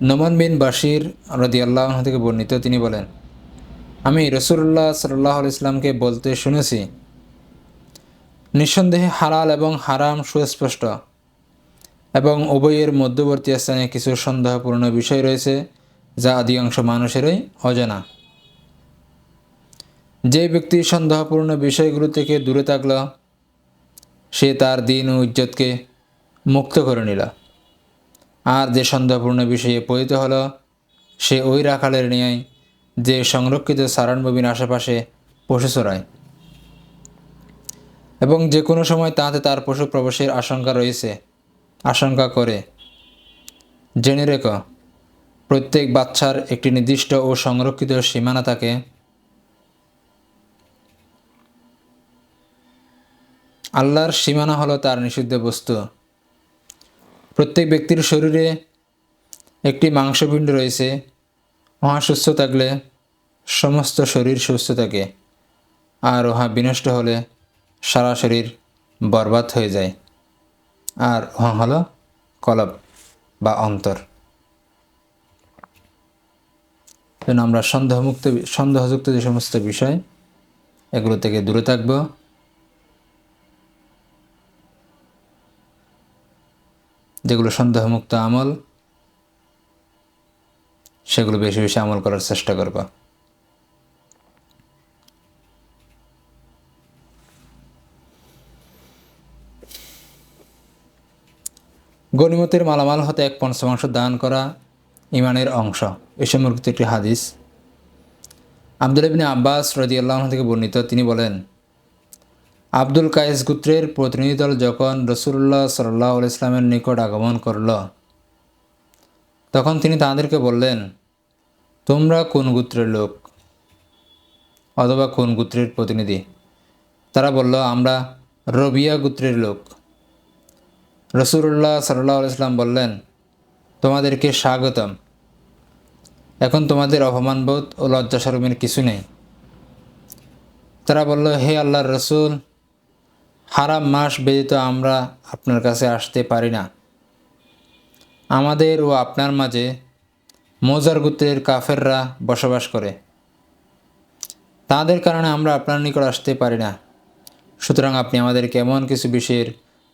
নোমান বিন বাশির রাদিয়াল্লাহু আনহু থেকে বর্ণিত, তিনি বলেন, আমি রাসূলুল্লাহ সাল্লাল্লাহু আলাইহি ওয়াসাল্লামকে বলতে শুনেছি, নিঃসন্দেহে হালাল এবং হারাম সুস্পষ্ট এবং উভয়ের মধ্যবর্তী স্থানে কিছু সন্দেহপূর্ণ বিষয় রয়েছে যা অধিকাংশ মানুষেরই অজানা। যে ব্যক্তি সন্দেহপূর্ণ বিষয়গুলো থেকে দূরে থাকল, সে তার দিন ও ইজ্জতকে মুক্ত করে নিল। আর যে সন্দেহপূর্ণ বিষয়ে পতিত হলো, সে ওই রাখালের ন্যায় যে সংরক্ষিত সারণভূমির আশেপাশে পশু চড়ায় এবং যে কোনো সময় তাতে তার পশু প্রবেশের আশঙ্কা করে। জেনে রেখো, প্রত্যেক বাচ্চার একটি নির্দিষ্ট ও সংরক্ষিত সীমানা থাকে। আল্লাহর সীমানা হলো তার নিষিদ্ধ বস্তু। প্রত্যেক ব্যক্তির শরীরে একটি মাংসপিণ্ড রয়েছে। উহা সুস্থ থাকলে সমস্ত শরীর সুস্থ থাকে, আর উহা বিনষ্ট হলে সারা শরীর বরবাদ হয়ে যায়। আর উহা হলো কলব বা অন্তর। যেন আমরা সন্দেহযুক্ত যে সমস্ত বিষয়, এগুলো থেকে দূরে থাকব। যেগুলো সন্দেহমুক্ত আমল, সেগুলো বেশি বেশি আমল করার চেষ্টা করব। গনিমতের মালামাল হতে 1/5 দান করা ঈমানের অংশ। এ সম্পর্কিত একটি হাদিস আব্দুল্লাহ ইবনে আব্বাস রাদিয়াল্লাহু আনহু থেকে বর্ণিত, তিনি বলেন, আব্দুল কায়েস গোত্রের প্রতিনিধি দল যখন রাসূলুল্লাহ সাল্লাল্লাহু আলাইহি ওয়াসাল্লামের নিকট আগমন করল, তখন তিনি তাদেরকে বললেন, তোমরা কোন গোত্রের লোক অথবা কোন গোত্রের প্রতিনিধি? তারা বলল, আমরা রবিয়া গোত্রের লোক। রাসূলুল্লাহ সাল্লাল্লাহু আলাইহি ওয়াসাল্লাম বললেন, তোমাদেরকে স্বাগতম। এখন তোমাদের অপমানবোধ ও লজ্জাশরমের কিছু নেই। তারা বলল, হে আল্লাহর রসুল, হারাম মাস ব্যতীত আমরা আপনার কাছে আসতে পারি না। আমাদের ও আপনার মাঝে মোজার গোত্রের কাফেররা বসবাস করে, তাদের কারণে আমরা আপনার নিকট আসতে পারি না। সুতরাং আপনি আমাদেরকে এমন কিছু বিষয়ের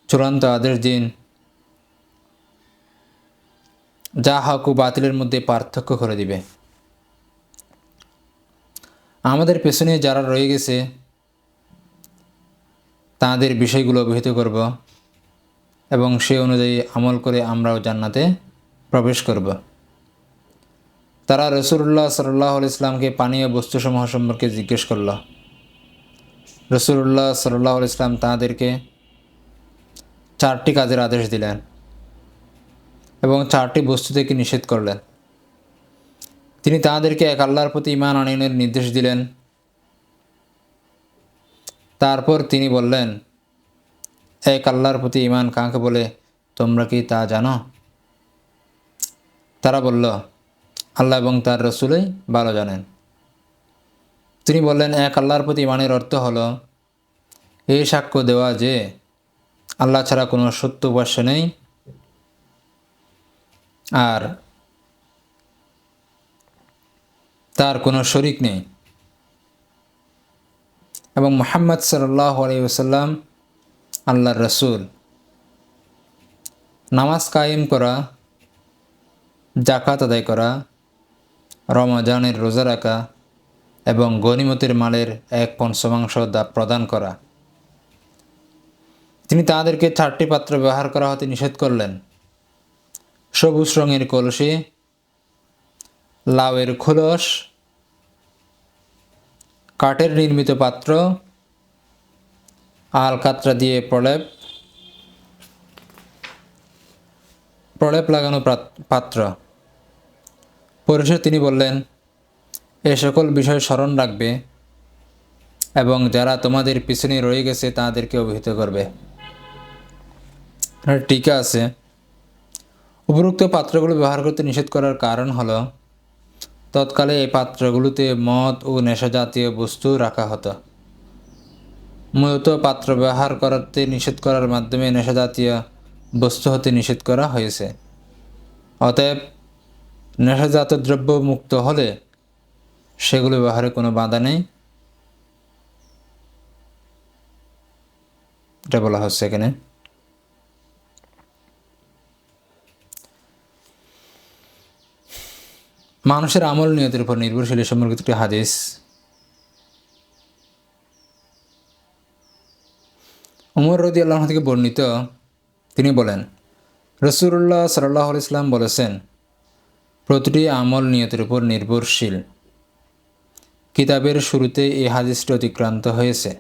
চূড়ান্ত আদেশ দিন যা হক ও বাতিলের মধ্যে পার্থক্য করে দিবে। আমাদের পেছনে যারা রয়ে গেছে তাদের বিষয়গুলো অবহিত করব এবং সে অনুযায়ী আমল করে আমরাও জান্নাতে প্রবেশ করব। তারা রাসূলুল্লাহ সাল্লাল্লাহু আলাইহি ওয়াসাল্লামকে পানীয় বস্তুসমূহ সম্পর্কে জিজ্ঞেস করল। রাসূলুল্লাহ সাল্লাল্লাহু আলাইহি ওয়াসাল্লাম তাদেরকে 4টি কাজের আদেশ দিলেন এবং 4টি বস্তু থেকে নিষেধ করলেন। তিনি তাদেরকে এক আল্লাহর প্রতি ঈমান আনয়নের নির্দেশ দিলেন। তারপর তিনি বললেন, এক আল্লাহর প্রতি ঈমান কাকে বলে তোমরা কি তা জানো? তারা বলল, আল্লাহ এবং তার রসূলই ভালো জানেন। তিনি বললেন, এক আল্লাহর প্রতি ঈমানের অর্থ হলো এই সাক্ষ্য দেওয়া যে আল্লাহ ছাড়া কোনো সত্য উপাস্য নেই, আর তার কোনো শরিক নেই, এবং মুহাম্মদ সাল্লাল্লাহু আলাইহি ওয়াসাল্লাম আল্লাহর রসূল। নামাজ কায়েম করা, যাকাত আদায় করা, রমজানের রোজা রাখা এবং গনিমতের মালের 1/5 প্রদান করা। তিনি তাদেরকে 4টি পাত্র ব্যবহার করা হতে নিষেধ করলেন: সবুজ রঙের কলসি, লাউয়ের খোলস, কাঠের নির্মিত পাত্র, আলকাতরা দিয়ে প্রলেপ লাগানো পাত্র। পরিশেষে তিনি বললেন, এ সকল বিষয় স্মরণ রাখবে এবং যারা তোমাদের পিছনে রয়ে গেছে তাদেরকে অবহিত করবে। টিকা আছে, উপরোক্ত পাত্রগুলো ব্যবহার করতে নিষেধ করার কারণ হলো তৎকালে এই পাত্রগুলোতে মদ ও নেশাজাতীয় বস্তু রাখা হতো। মূলত পাত্র ব্যবহার করতে নিষেধ করার মাধ্যমে নেশাজাতীয় বস্তু হতে নিষেধ করা হয়েছে। অতএব নেশাজাত দ্রব্য মুক্ত হলে সেগুলো ব্যবহারে কোনো বাধা নেই, এটা বলা হচ্ছে এখানে। মানুষের আমল নিয়তের উপর নির্ভরশীল সম্পর্কিত একটি হাদিস। উমর রাদিয়াল্লাহু আনহু থেকে বর্ণিত, তিনি বলেন, রাসূলুল্লাহ সাল্লাল্লাহু আলাইহি ওয়াসাল্লাম বলেছেন, প্রতিটি আমল নিয়তের উপর নির্ভরশীল। কিতাবের শুরুতে এই হাদিসটি অতিক্রান্ত হয়েছে।